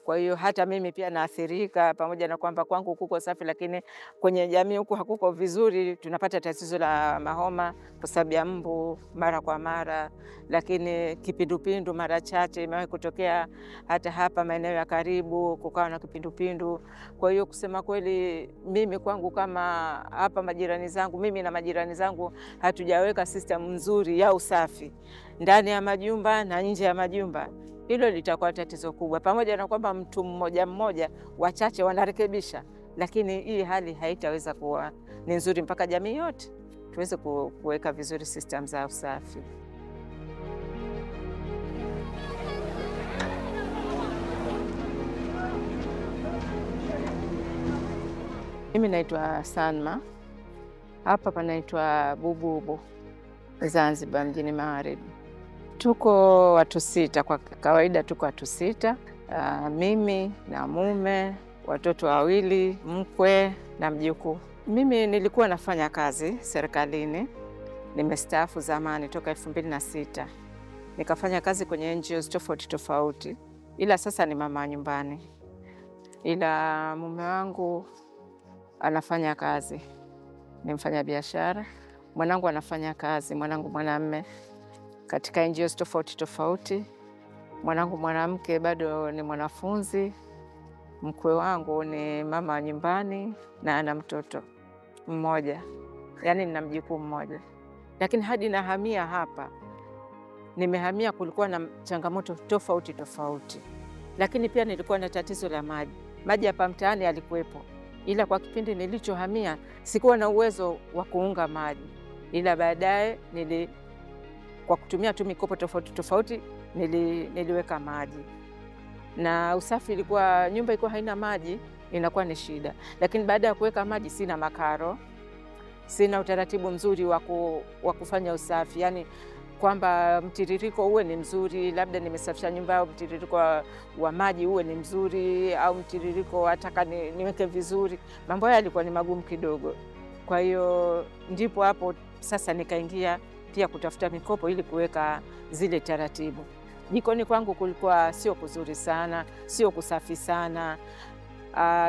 Kwa hiyo hata mimi pia naathirika, pamoja na kwamba kwangu kuko safi, lakini kwenye jamii huku hakuko vizuri. Tunapata tatizo la mahoma kwa sababu ya mbu mara kwa mara, lakini kipindupindu mara chache imewahi kutokea hata hapa maeneo ya karibu, kukawa na kipindupindu. Kwa hiyo kusema kweli, mimi kwangu kama hapa majirani zangu, mimi na majirani zangu hatujaweka system nzuri ya usafi ndani ya majumba na nje ya majumba. Hilo litakuwa tatizo kubwa, pamoja na kwamba mtu mmoja mmoja wachache wanarekebisha, lakini hii hali haitaweza kuwa ni nzuri mpaka jamii yote tuweze kuweka vizuri system za usafi. Mimi naitwa Sanma, hapa panaitwa Bububu, Zanzibar mjini Magharibi. Tuko watu 6, kwa kawaida tuko watu 6. Mimi na mume, watoto 2, mkwe na mjukuu. Mimi nilikuwa nafanya kazi serikalini, nimestaafu zamani toka 2006. Nikafanya kazi kwenye NGOs tofauti tofauti, ila sasa ni mama nyumbani. Ila mume wangu anafanya kazi, ni mfanya biashara. Mwanangu anafanya kazi, mwanangu mwanamume, katika NGOs tofauti tofauti. Mwanangu mwanamke bado ni mwanafunzi. Mkwe wangu ni mama wa nyumbani na ana mtoto mmoja, yaani nina mjukuu mmoja. Lakini hadi nahamia hapa, nimehamia kulikuwa na changamoto tofauti tofauti. Lakini pia nilikuwa na tatizo la maji. Maji hapa mtaani yalikuwepo, ila kwa kipindi nilichohamia sikuwa na uwezo wa kuunga maji. Ila baadaye kwa kutumia tu mikopo tofauti tofauti niliweka maji. Na usafi ilikuwa, nyumba ilikuwa haina maji, inakuwa ni shida. Lakini baada ya kuweka maji, sina makaro, sina utaratibu mzuri wa kufanya usafi, yani kwamba mtiririko uwe ni mzuri, labda nimesafisha nyumba au mtiririko wa maji uwe ni mzuri, au mtiririko nataka niweke vizuri. Mambo haya yalikuwa ni magumu kidogo. Kwa hiyo ndipo hapo sasa nikaingia pia kutafuta mikopo ili kuweka zile taratibu. Jikoni kwangu kulikuwa sio kuzuri sana, sio kusafi sana.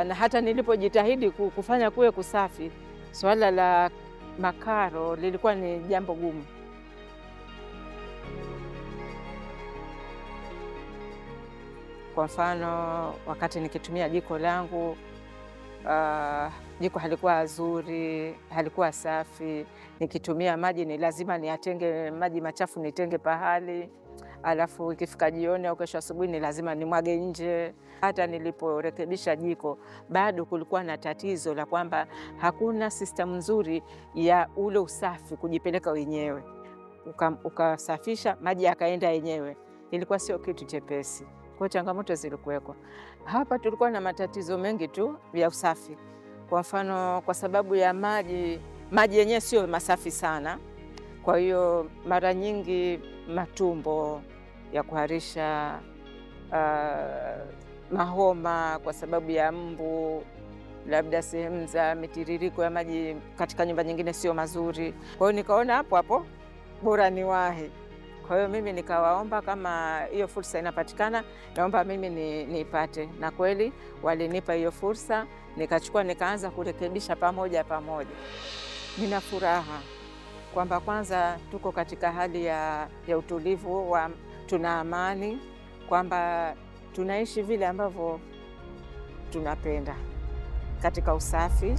Na hata nilipojitahidi kufanya kuwe kusafi, swala la makaro lilikuwa ni jambo gumu. Kwa mfano, wakati nikitumia jiko langu, jiko halikuwa zuri, halikuwa safi. Nikitumia maji ni lazima niatenge maji machafu, nitenge pahali. Alafu ikifika jioni au kesho asubuhi ni lazima nimwage nje. Hata niliporekebisha jiko, bado kulikuwa na tatizo la kwamba hakuna system nzuri ya ule usafi kujipeleka wenyewe. Ukasafisha maji yakaenda yenyewe. Ilikuwa sio kitu chepesi. Kwa changamoto zilikuweko. Hapa tulikuwa na matatizo mengi tu ya usafi. Kwa mfano, kwa sababu ya maji yenyewe sio masafi sana. Kwa hiyo mara nyingi matumbo ya kuharisha, mahoma kwa sababu ya mbu, labda sehemu za mitiririko ya maji katika nyumba nyingine sio mazuri. Kwa hiyo nikaona hapo bora niwahi. Kwa hiyo mimi nikawaomba kama hiyo fursa inapatikana, naomba mimi niipate. Na kweli walinipa hiyo fursa, nikachukua nikaanza kurekebisha pamoja. Nina furaha kwamba kwanza tuko katika hali ya utulivu, tuna amani, kwamba tunaishi vile ambavyo tunapenda katika usafi.